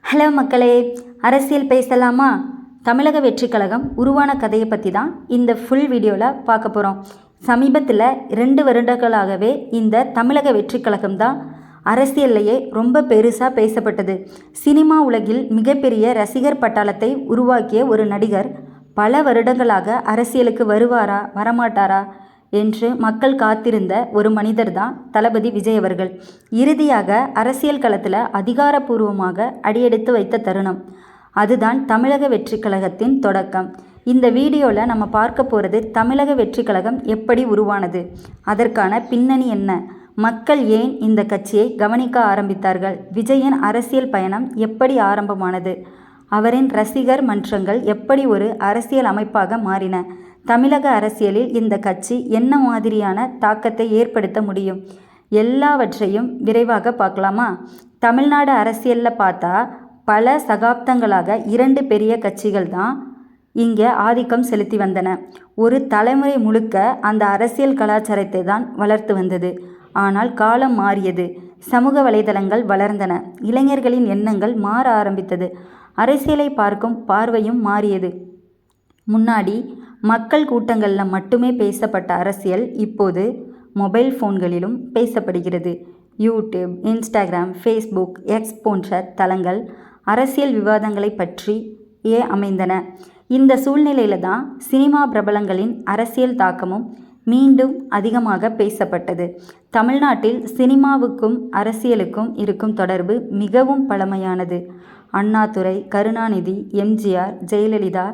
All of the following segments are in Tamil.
ஹலோ மக்களே, அரசியல் பேசலாமா? தமிழக வெற்றி கழகம் உருவான கதையை பற்றி தான் இந்த ஃபுல் வீடியோவில் பார்க்க போகிறோம். சமீபத்தில் 2 வருடங்களாகவே இந்த தமிழக வெற்றி கழகம் தான் அரசியல்லையே ரொம்ப பெருசாக பேசப்பட்டது. சினிமா உலகில் மிகப்பெரிய ரசிகர் பட்டாளத்தை உருவாக்கிய ஒரு நடிகர் பல வருடங்களாக அரசியலுக்கு வருவாரா வரமாட்டாரா என்று மக்கள் காத்திருந்த ஒரு மனிதர் தான் தளபதி விஜய் அவர்கள். இறுதியாக அரசியல் களத்தில் அதிகாரப்பூர்வமாக அடியெடுத்து வைத்த தருணம் அதுதான் தமிழக வெற்றி கழகத்தின் தொடக்கம். இந்த வீடியோவில் நம்ம பார்க்க போகிறது தமிழக வெற்றி கழகம் எப்படி உருவானது, அதற்கான பின்னணி என்ன, மக்கள் ஏன் இந்த கட்சியை கவனிக்க ஆரம்பித்தார்கள், விஜயின் அரசியல் பயணம் எப்படி ஆரம்பமானது, அவரின் ரசிகர் மன்றங்கள் எப்படி ஒரு அரசியல் அமைப்பாக மாறின, தமிழக அரசியலில் இந்த கட்சி என்ன மாதிரியான தாக்கத்தை ஏற்படுத்த முடியும், எல்லாவற்றையும் விரைவாக பார்க்கலாமா? தமிழ்நாடு அரசியலில் பார்த்தா பல சகாப்தங்களாக 2 பெரிய கட்சிகள் தான் இங்கே ஆதிக்கம் செலுத்தி வந்தன. ஒரு தலைமுறை முழுக்க அந்த அரசியல் கலாச்சாரத்தை தான் வளர்த்து வந்தது. ஆனால் காலம் மாறியது, சமூக வலைதளங்கள் வளர்ந்தன, இளைஞர்களின் எண்ணங்கள் மாற ஆரம்பித்தது, அரசியலை பார்க்கும் பார்வையும் மாறியது. முன்னாடி மக்கள் கூட்டங்களில் மட்டுமே பேசப்பட்ட அரசியல் இப்போது மொபைல் ஃபோன்களிலும் பேசப்படுகிறது. யூடியூப், இன்ஸ்டாகிராம், ஃபேஸ்புக், எக்ஸ் போன்ற தளங்கள் அரசியல் விவாதங்களை பற்றியே அமைந்தன. இந்த சூழ்நிலையில் தான் சினிமா பிரபலங்களின் அரசியல் தாக்கமும் மீண்டும் அதிகமாக பேசப்பட்டது. தமிழ்நாட்டில் சினிமாவுக்கும் அரசியலுக்கும் இருக்கும் தொடர்பு மிகவும் பழமையானது. அண்ணாதுரை, கருணாநிதி, எம்ஜிஆர், ஜெயலலிதா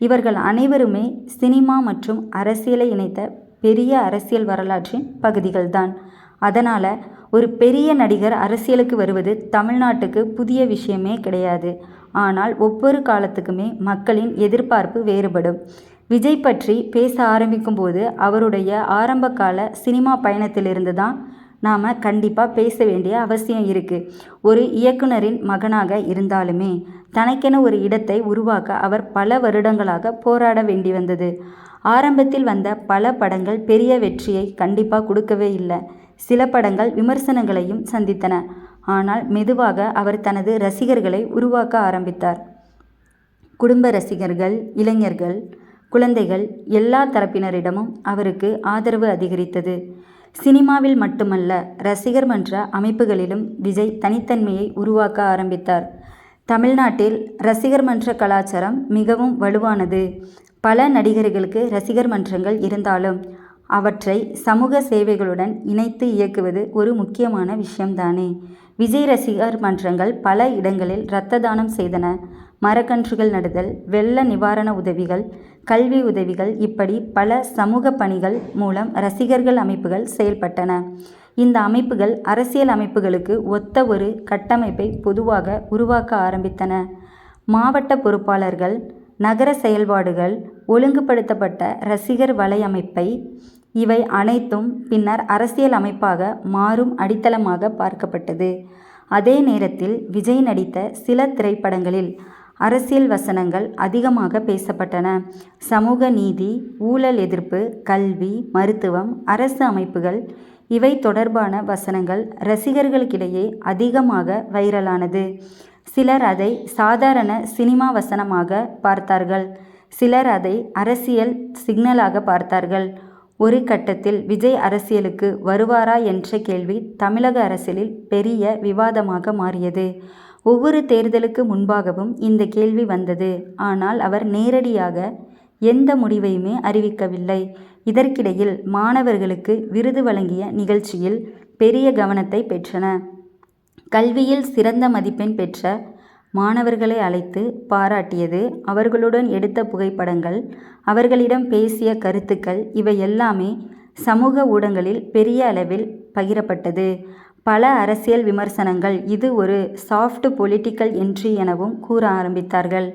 இவர்கள் அனைவருமே சினிமா மற்றும் அரசியலை இணைத்த பெரிய அரசியல் வரலாற்றின் பகுதிகள்தான். அதனால் ஒரு பெரிய நடிகர் அரசியலுக்கு வருவது தமிழ்நாட்டுக்கு புதிய விஷயமே கிடையாது. ஆனால் ஒவ்வொரு காலத்துக்குமே மக்களின் எதிர்பார்ப்பு வேறுபடும். விஜய் பற்றி பேச ஆரம்பிக்கும் போது அவருடைய ஆரம்ப கால சினிமா பயணத்திலிருந்து தான் நாம் கண்டிப்பாக பேச வேண்டிய அவசியம் இருக்குது. ஒரு இயக்குனரின் மகனாக இருந்தாலுமே தனக்கென ஒரு இடத்தை உருவாக்க அவர் பல வருடங்களாக போராட வேண்டி வந்தது. ஆரம்பத்தில் வந்த பல படங்கள் பெரிய வெற்றியை கண்டிப்பாக கொடுக்கவே இல்லை. சில படங்கள் விமர்சனங்களையும் சந்தித்தன. ஆனால் மெதுவாக அவர் தனது ரசிகர்களை உருவாக்க ஆரம்பித்தார். குடும்ப ரசிகர்கள், இளைஞர்கள், குழந்தைகள் எல்லா தரப்பினரிடமும் அவருக்கு ஆதரவு அதிகரித்தது. சினிமாவில் மட்டுமல்ல, ரசிகர் மன்ற அமைப்புகளிலும் விஜய் தனித்தன்மையை உருவாக்க ஆரம்பித்தார். தமிழ்நாட்டில் ரசிகர் மன்ற கலாச்சாரம் மிகவும் வலுவானது. பல நடிகர்களுக்கு ரசிகர் மன்றங்கள் இருந்தாலும் அவற்றை சமூக சேவைகளுடன் இணைத்து இயக்குவது ஒரு முக்கியமான விஷயம்தானே. விஜய் ரசிகர் மன்றங்கள் பல இடங்களில் இரத்த தானம் செய்தன. மரக்கன்றுகள் நடுதல், வெள்ள நிவாரண உதவிகள், கல்வி உதவிகள், இப்படி பல சமூக பணிகள் மூலம் ரசிகர்கள் அமைப்புகள் செயல்பட்டன. இந்த அமைப்புகள் அரசியல் அமைப்புகளுக்கு ஒத்த ஒரு கட்டமைப்பை பொதுவாக உருவாக்க ஆரம்பித்தன. மாவட்ட பொறுப்பாளர்கள், நகர செயல்பாடுகள், ஒழுங்குபடுத்தப்பட்ட ரசிகர் வலையமைப்பை, இவை அனைத்தும் பின்னர் அரசியல் அமைப்பாக மாறும் அடித்தளமாக பார்க்கப்பட்டது. அதே நேரத்தில் விஜய் நடித்த சில திரைப்படங்களில் அரசியல் வசனங்கள் அதிகமாக பேசப்பட்டன. சமூக நீதி, ஊழல் எதிர்ப்பு, கல்வி, மருத்துவம், அரசு அமைப்புகள் இவை தொடர்பான வசனங்கள் ரசிகர்களுக்கிடையே அதிகமாக வைரலானது. சிலர் அதை சாதாரண சினிமா வசனமாக பார்த்தார்கள், சிலர் அதை அரசியல் சிக்னலாக பார்த்தார்கள். ஒரு கட்டத்தில் விஜய் அரசியலுக்கு வருவாரா என்ற கேள்வி தமிழக அரசியலில் பெரிய விவாதமாக மாறியது. ஒவ்வொரு தேர்தலுக்கு முன்பாகவும் இந்த கேள்வி வந்தது. ஆனால் அவர் நேரடியாக எந்த முடிவையுமே அறிவிக்கவில்லை. இதற்கிடையில் மாணவர்களுக்கு விருது வழங்கிய நிகழ்ச்சியில் பெரிய கவனத்தை பெற்றன. கல்வியில் சிறந்த மதிப்பெண் பெற்ற மாணவர்களை அழைத்து பாராட்டியது, அவர்களுடன் எடுத்த புகைப்படங்கள், அவர்களிடம் பேசிய கருத்துக்கள், இவை எல்லாமே சமூக ஊடகங்களில் பெரிய அளவில் பகிரப்பட்டது. பல அரசியல் விமர்சனங்கள் இது ஒரு சாஃப்ட் பொலிட்டிக்கல் என்ட்ரி எனவும் கூற ஆரம்பித்தார்கள்.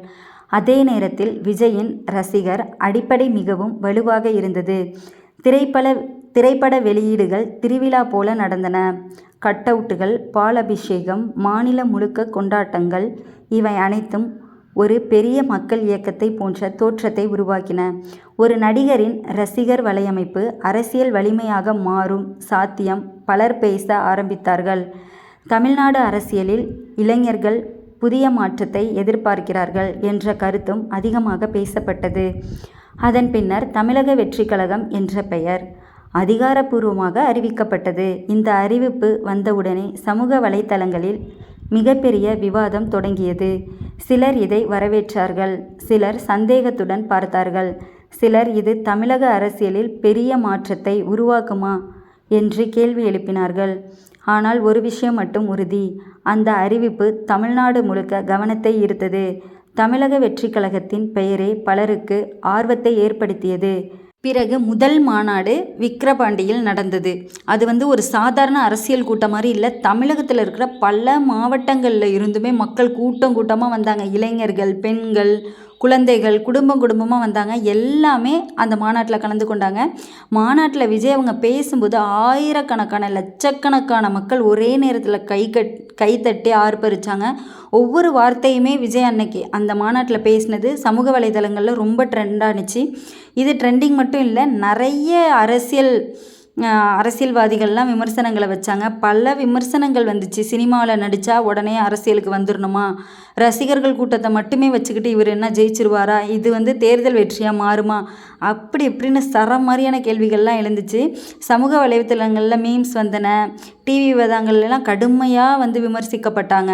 அதே நேரத்தில் விஜயின் ரசிகர் அடிப்படை மிகவும் வலுவாக இருந்தது. திரைப்பட வெளியீடுகள் திருவிழா போல நடந்தன. கட் அவுட்டுகள், பால் அபிஷேகம், மாநிலம் முழுக்க கொண்டாட்டங்கள், இவை அனைத்தும் ஒரு பெரிய மக்கள் இயக்கத்தை போன்ற தோற்றத்தை உருவாக்கின. ஒரு நடிகரின் ரசிகர் வலையமைப்பு அரசியல் வலிமையாக மாறும் சாத்தியம் பலர் பேச ஆரம்பித்தார்கள். தமிழ்நாடு அரசியலில் இளைஞர்கள் புதிய மாற்றத்தை எதிர்பார்க்கிறார்கள் என்ற கருத்தும் அதிகமாக பேசப்பட்டது. அதன் பின்னர் தமிழக வெற்றி கழகம் என்ற பெயர் அதிகாரப்பூர்வமாக அறிவிக்கப்பட்டது. இந்த அறிவிப்பு வந்தவுடனே சமூக வலைத்தளங்களில் மிகப்பெரிய விவாதம் தொடங்கியது. சிலர் இதை வரவேற்றார்கள், சிலர் சந்தேகத்துடன் பார்த்தார்கள், சிலர் இது தமிழக அரசியலில் பெரிய மாற்றத்தை உருவாக்குமா என்று கேள்வி எழுப்பினார்கள். ஆனால் ஒரு விஷயம் மட்டும் உறுதி, அந்த அறிவிப்பு தமிழ்நாடு முழுக்க கவனத்தை ஈர்த்தது. தமிழக வெற்றி கழகத்தின் பெயரே பலருக்கு ஆர்வத்தை ஏற்படுத்தியது. பிறகு முதல் மாநாடு விக்கிரபாண்டியில் நடந்தது. அது ஒரு சாதாரண அரசியல் கூட்டம் மாதிரி இல்லை. தமிழகத்தில் இருக்கிற பல மாவட்டங்களில் இருந்துமே மக்கள் கூட்டம் கூட்டமாக வந்தாங்க. இளைஞர்கள், பெண்கள், குழந்தைகள், குடும்பமாக வந்தாங்க. எல்லாமே அந்த மாநாட்டில் கலந்து கொண்டாங்க. மாநாட்டில் விஜய் அவங்க பேசும்போது ஆயிரக்கணக்கான லட்சக்கணக்கான மக்கள் ஒரே நேரத்தில் கைத்தட்டி ஆர்ப்பரித்தாங்க. ஒவ்வொரு வார்த்தையுமே விஜய் அன்னைக்கு அந்த மாநாட்டில் பேசினது சமூக வலைதளங்களில் ரொம்ப ட்ரெண்டானுச்சு. இது ட்ரெண்டிங் மட்டும் இல்லை, நிறைய அரசியல்வாதிகள்லாம் விமர்சனங்களை வச்சாங்க. பல விமர்சனங்கள் வந்துச்சு. சினிமாவில் நடித்தா உடனே அரசியலுக்கு வந்துடணுமா, ரசிகர்கள் கூட்டத்தை மட்டுமே வச்சுக்கிட்டு இவர் என்ன ஜெயிச்சிருவாரா, இது தேர்தல் வெற்றியாக மாறுமா, அப்படி இப்படின்னு மாதிரியான கேள்விகள்லாம் எழுந்துச்சு. சமூக வலைத்தளங்களில் மீம்ஸ் வந்தன, டிவி விவாதங்கள்லாம் கடுமையாக விமர்சிக்கப்பட்டாங்க.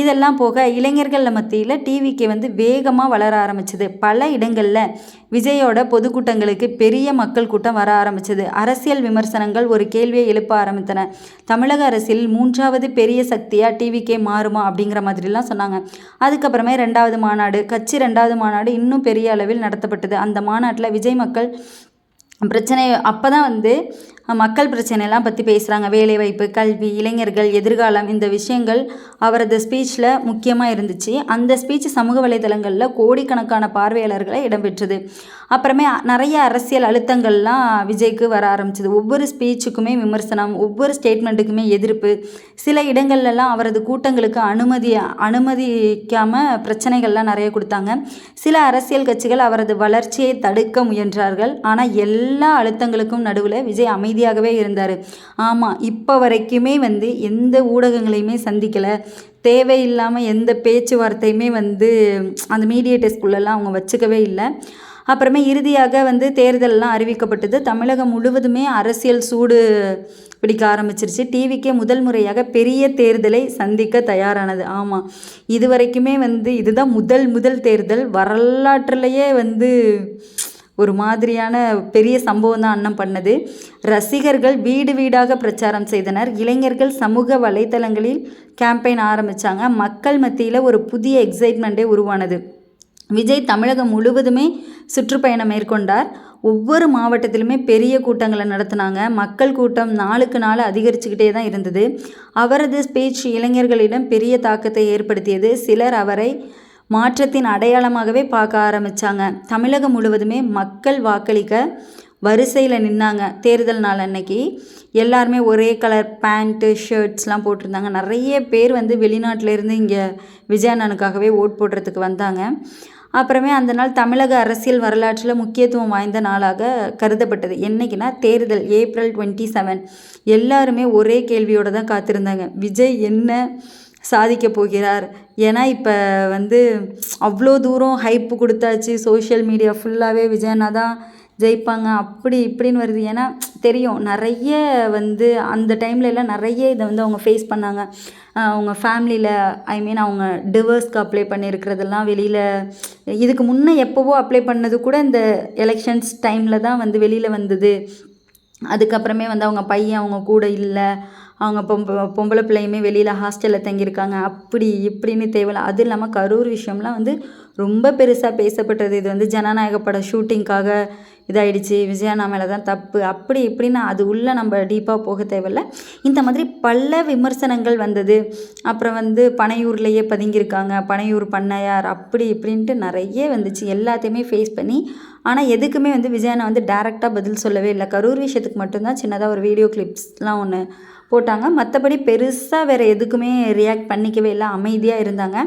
இதெல்லாம் போக இளைஞர்கள் மத்தியில் டிவிக்கு வேகமாக வளர ஆரம்பிச்சது. பல இடங்களில் விஜயோட பொதுக்கூட்டங்களுக்கு பெரிய மக்கள் கூட்டம் வர ஆரம்பிச்சது. அரசியல் விமர்சனங்கள் ஒரு கேள்வியை எழுப்ப ஆரம்பித்தன. தமிழக அரசியலில் 3வது பெரிய சக்தியாக டிவிக்கே மாறுமா அப்படிங்கிற மாதிரிலாம் சொன்னாங்க. அதுக்கப்புறமே 2வது மாநாடு, கட்சி 2வது மாநாடு இன்னும் பெரிய அளவில் நடத்தப்பட்டது. அந்த மாநாட்டில் விஜய் மக்கள் பிரச்சனை அப்போ தான் மக்கள் பிரச்சனைலாம் பற்றி பேசுகிறாங்க. வேலைவாய்ப்பு, கல்வி, இளைஞர்கள், எதிர்காலம், இந்த விஷயங்கள் அவரது ஸ்பீச்சில் முக்கியமாக இருந்துச்சு. அந்த ஸ்பீச் சமூக வலைதளங்களில் கோடிக்கணக்கான பார்வையாளர்களை இடம்பெற்றது. அப்புறமே நிறைய அரசியல் அழுத்தங்கள்லாம் விஜய்க்கு வர ஆரம்பிச்சது. ஒவ்வொரு ஸ்பீச்சுக்குமே விமர்சனம், ஒவ்வொரு ஸ்டேட்மெண்ட்டுக்குமே எதிர்ப்பு. சில இடங்கள்லாம் அவரது கூட்டங்களுக்கு அனுமதிக்காமல் பிரச்சனைகள்லாம் நிறைய கொடுத்தாங்க. சில அரசியல் கட்சிகள் அவரது வளர்ச்சியை தடுக்க முயன்றார்கள். ஆனால் எல்லா அழுத்தங்களுக்கும் நடுவில் விஜய் அமைதியாகவே இருந்தார். ஆமாம், இப்போ வரைக்குமே எந்த ஊடகங்களையுமே சந்திக்கலை. தேவையில்லாமல் எந்த பேச்சுவார்த்தையுமே அந்த மீடியேட்டர்ஸ்குள்ளெல்லாம் அவங்க வச்சுக்கவே இல்லை. அப்புறமே இறுதியாக தேர்தலெலாம் அறிவிக்கப்பட்டது. தமிழகம் முழுவதுமே அரசியல் சூடு பிடிக்க ஆரம்பிச்சிருச்சு. டிவிக்கே முதல் முறையாக பெரிய தேர்தலை சந்திக்க தயாரானது. ஆமாம், இது வரைக்குமே இதுதான் முதல் தேர்தல். வரலாற்றுலேயே ஒரு மாதிரியான பெரிய சம்பவம் தான் அண்ணன் பண்ணது. ரசிகர்கள் வீடு வீடாக பிரச்சாரம் செய்தனர். இளைஞர்கள் சமூக வலைத்தளங்களில் கேம்பெயின் ஆரம்பித்தாங்க. மக்கள் மத்தியில் ஒரு புதிய எக்ஸைட்மெண்ட்டே உருவானது. விஜய் தமிழகம் முழுவதுமே சுற்றுப்பயணம் மேற்கொண்டார். ஒவ்வொரு மாவட்டத்திலுமே பெரிய கூட்டங்களை நடத்தினாங்க. மக்கள் கூட்டம் நாளுக்கு நாள் அதிகரிச்சுக்கிட்டே தான் இருந்தது. அவரது ஸ்பீச் இளைஞர்களிடம் பெரிய தாக்கத்தை ஏற்படுத்தியது. சிலர் அவரை மாற்றத்தின் அடையாளமாகவே பார்க்க ஆரம்பித்தாங்க. தமிழகம் முழுவதுமே மக்கள் வாக்களிக்க வரிசையில் நின்னாங்க. தேர்தல் நாள் அன்னைக்கு எல்லாருமே ஒரே கலர் பேண்ட்டு, ஷர்ட்ஸ்லாம் போட்டிருந்தாங்க. நிறைய பேர் வெளிநாட்டிலேருந்து இங்கே விஜய் அண்ணனுக்காகவே ஓட் போடுறதுக்கு வந்தாங்க. அப்புறமே அந்த நாள் தமிழக அரசியல் வரலாற்றில் முக்கியத்துவம் வாய்ந்த நாளாக கருதப்பட்டது. என்றைக்குன்னா தேர்தல் ஏப்ரல் 27. எல்லாருமே ஒரே கேள்வியோடு தான் காத்திருந்தாங்க, விஜய் என்ன சாதிக்க போகிறார். ஏன்னா இப்போ அவ்வளோ தூரம் ஹைப்பு கொடுத்தாச்சு. சோஷியல் மீடியா ஃபுல்லாகவே விஜயண்ணா தான் ஜெயிப்பாங்க அப்படி இப்படின்னு வருது. ஏன்னா தெரியும், நிறைய அந்த டைம்லலாம் நிறைய இதை அவங்க ஃபேஸ் பண்ணாங்க. அவங்க ஃபேமிலியில் அவங்க டிவோர்ஸ்க்கு அப்ளை பண்ணியிருக்கிறதெல்லாம் வெளியில் இதுக்கு முன்னே எப்போவோ அப்ளை பண்ணது கூட இந்த எலெக்ஷன்ஸ் டைமில் தான் வெளியில் வந்தது. அதுக்கப்புறமே அவங்க பையன் அவங்க கூட இல்லை, அவங்க பொம்பளை பிள்ளையுமே வெளியில் ஹாஸ்டலில் தங்கியிருக்காங்க, அப்படி இப்படின்னு தேவையில்லை. அது இல்லாமல் கரூர் விஷயம்லாம் ரொம்ப பெருசாக பேசப்பட்டது. இது ஜனநாயக பட ஷூட்டிங்காக இதாகிடுச்சு, விஜயண்ணா மேலே தான் தப்பு, அப்படி இப்படின்னு அது உள்ளே நம்ம டீப்பாக போக தேவையில்லை. இந்த மாதிரி பல விமர்சனங்கள் வந்தது. அப்புறம் பனையூர்லேயே பதுங்கியிருக்காங்க, பனையூர் பண்ணையார், அப்படி இப்படின்ட்டு நிறைய வந்துச்சு. எல்லாத்தையுமே ஃபேஸ் பண்ணி ஆனால் எதுக்குமே விஜயண்ணா டேரெக்டாக பதில் சொல்லவே இல்லை. கரூர் விஷயத்துக்கு மட்டும்தான் சின்னதாக ஒரு வீடியோ கிளிப்ஸ்லாம் ஒன்று போட்டாங்க. மற்றபடி பெருசாக வேறு எதுக்குமே ரியாக்ட் பண்ணிக்கவே இல்லை, அமைதியாக இருந்தாங்க.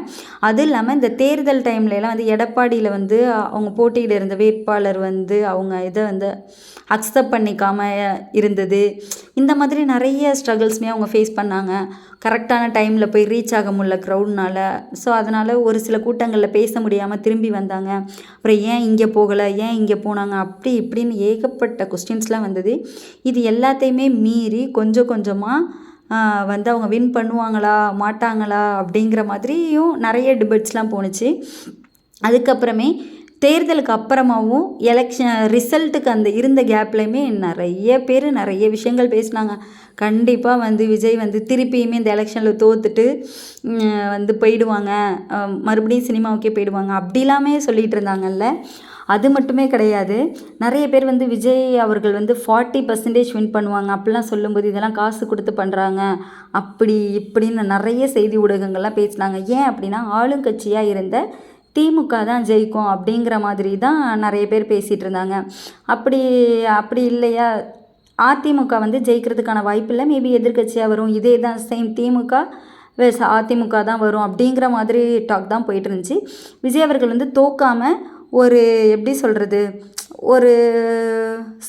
அது இல்லாமல் இந்த தேர்தல் டைம்லலாம் எடப்பாடியில் அவங்க போட்டியில் இருந்த வேட்பாளர் அவங்க இதை அக்செப்ட் பண்ணிக்காமல் இருந்தது. இந்த மாதிரி நிறைய ஸ்ட்ரகிள்ஸுமே அவங்க ஃபேஸ் பண்ணாங்க. கரெக்டான டைமில் போய் ரீச் ஆக முடியல க்ரௌட்னால. ஸோ அதனால் ஒரு சில கூட்டங்களில் பேச முடியாமல் திரும்பி வந்தாங்க. அப்புறம் ஏன் இங்கே போகலை, ஏன் இங்கே போனாங்க, அப்படி இப்படின்னு ஏகப்பட்ட கொஸ்டின்ஸ்லாம் வந்தது. இது எல்லாத்தையுமே மீறி கொஞ்சம் கொஞ்சமாக வந்து அவங்க வின் பண்ணுவாங்களா மாட்டாங்களா அப்படிங்கிற மாதிரியும் நிறைய டிபேட்ஸ்லாம் போணுச்சு. அதுக்கப்புறமே தேர்தலுக்கு அப்புறமாவும் எலெக்ஷன் ரிசல்ட்டுக்கு அந்த இருந்த கேப்லையுமே நிறைய பேர் நிறைய விஷயங்கள் பேசினாங்க. கண்டிப்பாக வந்து விஜய் வந்து திருப்பியுமே இந்த எலெக்ஷனில் தோற்றுட்டு வந்து போயிடுவாங்க, மறுபடியும் சினிமாவுக்கே போயிடுவாங்க அப்படிலாமே சொல்லிகிட்டு இருந்தாங்கல்ல. அது மட்டுமே கிடையாது, நிறைய பேர் வந்து விஜய் அவர்கள் வந்து 40% வின் பண்ணுவாங்க அப்படிலாம் சொல்லும்போது இதெல்லாம் காசு கொடுத்து பண்ணுறாங்க அப்படி இப்படின்னு நிறைய செய்தி ஊடகங்கள்லாம் பேசினாங்க. ஏன் அப்படின்னா ஆளுங்கட்சியாக இருந்த திமுக தான் ஜெயிக்கும் அப்படிங்கிற மாதிரி தான் நிறைய பேர் பேசிகிட்டு இருந்தாங்க. அப்படி இல்லையா, அதிமுக வந்து ஜெயிக்கிறதுக்கான வாய்ப்பு இல்லை, மேபி எதிர்கட்சியாக வரும், இதே தான் சேம் திமுக அதிமுக தான் வரும் அப்படிங்கிற மாதிரி டாக் தான் போயிட்டு இருந்துச்சு. விஜய் அவர்கள் வந்து தோக்காமல் ஒரு எப்படி சொல்கிறது, ஒரு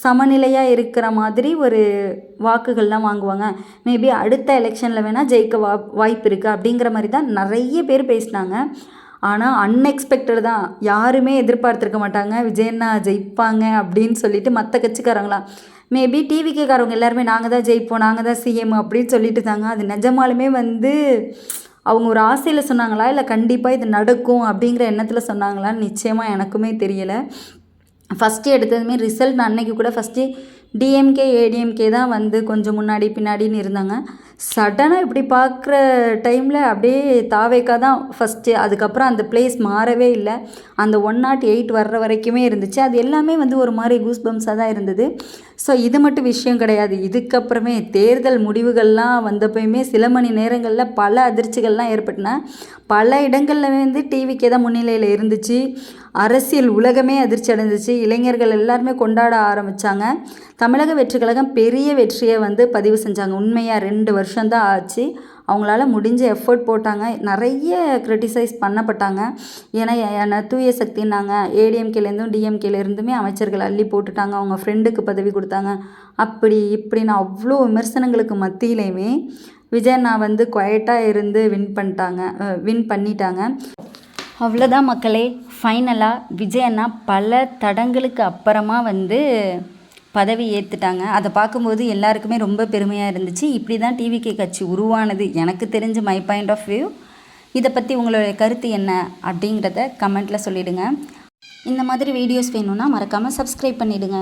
சமநிலையாக இருக்கிற மாதிரி ஒரு வாக்குகள்லாம் வாங்குவாங்க, மேபி அடுத்த எலெக்ஷனில் வேணால் ஜெயிக்க வாய்ப்பு இருக்குது அப்படிங்கிற மாதிரி தான் நிறைய பேர் பேசினாங்க. ஆனால் அன்எக்ஸ்பெக்டட் தான், யாருமே எதிர்பார்த்துருக்க மாட்டாங்க விஜயண்ணா ஜெயிப்பாங்க அப்படின்னு சொல்லிட்டு. மற்ற கட்சிக்காரங்களாம் மேபி டிவிகேக்காரவங்க எல்லாருமே நாங்கள் தான் ஜெயிப்போம், நாங்கள் தான் சிஎம் அப்படின்னு சொல்லிட்டு இருந்தாங்க. அது நிஜமாலுமே வந்து அவங்க ஒரு ஆசையில் சொன்னாங்களா இல்லை கண்டிப்பாக இது நடக்கும் அப்படிங்கிற எண்ணத்தில் சொன்னாங்களான்னு நிச்சயமாக எனக்குமே தெரியலை. ஃபஸ்ட்டு எடுத்ததுமே ரிசல்ட் அன்னைக்கு கூட ஃபஸ்ட்டு டிஎம்கே ஏடிஎம்கே தான் வந்து கொஞ்சம் முன்னாடி பின்னாடின்னு இருந்தாங்க. சடனாக இப்படி பார்க்குற டைமில் அப்படியே தாவேக்கா தான் ஃபஸ்ட்டு. அதுக்கப்புறம் அந்த பிளேஸ் மாறவே இல்லை, அந்த 108 வர்ற வரைக்குமே இருந்துச்சு. அது எல்லாமே வந்து ஒரு மாதிரி கூஸ் பம்ஸாக தான் இருந்தது. ஸோ இது மட்டும் விஷயம் கிடையாது, இதுக்கப்புறமே தேர்தல் முடிவுகள்லாம் வந்தப்போயுமே சில மணி நேரங்களில் பல அதிர்ச்சிகள்லாம் ஏற்பட்டுன. பல இடங்களில் வந்து டிவிக்கே தான் முன்னிலையில் இருந்துச்சு. அரசியல் உலகமே அதிர்ச்சி அடைஞ்சிச்சு, இளைஞர்கள் எல்லாருமே கொண்டாட ஆரம்பித்தாங்க. தமிழக வெற்றிக் கழகம் பெரிய வெற்றியை வந்து பதிவு செஞ்சாங்க. உண்மையாக 2 வருஷம்தான் ஆச்சு, அவங்களால முடிஞ்ச எஃபர்ட் போட்டாங்க. நிறைய கிரிட்டிசைஸ் பண்ணப்பட்டாங்க. ஏன்னா தூய சக்தின்னாங்க, ஏடிஎம்கேலேருந்தும் டிஎம்கேலேருந்துமே அமைச்சர்கள் அள்ளி போட்டுட்டாங்க, அவங்க ஃப்ரெண்டுக்கு பதவி கொடுத்தாங்க, அப்படி இப்படின்னு அவ்வளோ விமர்சனங்களுக்கு மத்தியிலையுமே விஜயண்ணா வந்து குவைட்டாக இருந்து வின் பண்ணிட்டாங்க. அவ்வளோதான் மக்களே, ஃபைனலாக விஜயண்ணா பல தடங்களுக்கு அப்புறமா வந்து பதவி ஏற்றுட்டாங்க. அதை பார்க்கும்போது எல்லாருக்குமே ரொம்ப பெருமையாக இருந்துச்சு. இப்படி தான் டிவிகே கட்சி உருவானது எனக்கு தெரிஞ்ச மை பாயிண்ட் ஆஃப் வியூ. இதை பற்றி உங்களுடைய கருத்து என்ன அப்படிங்கிறத கமெண்ட்டில் சொல்லிவிடுங்க. இந்த மாதிரி வீடியோஸ் வேணும்னா மறக்காமல் சப்ஸ்கிரைப் பண்ணிவிடுங்க.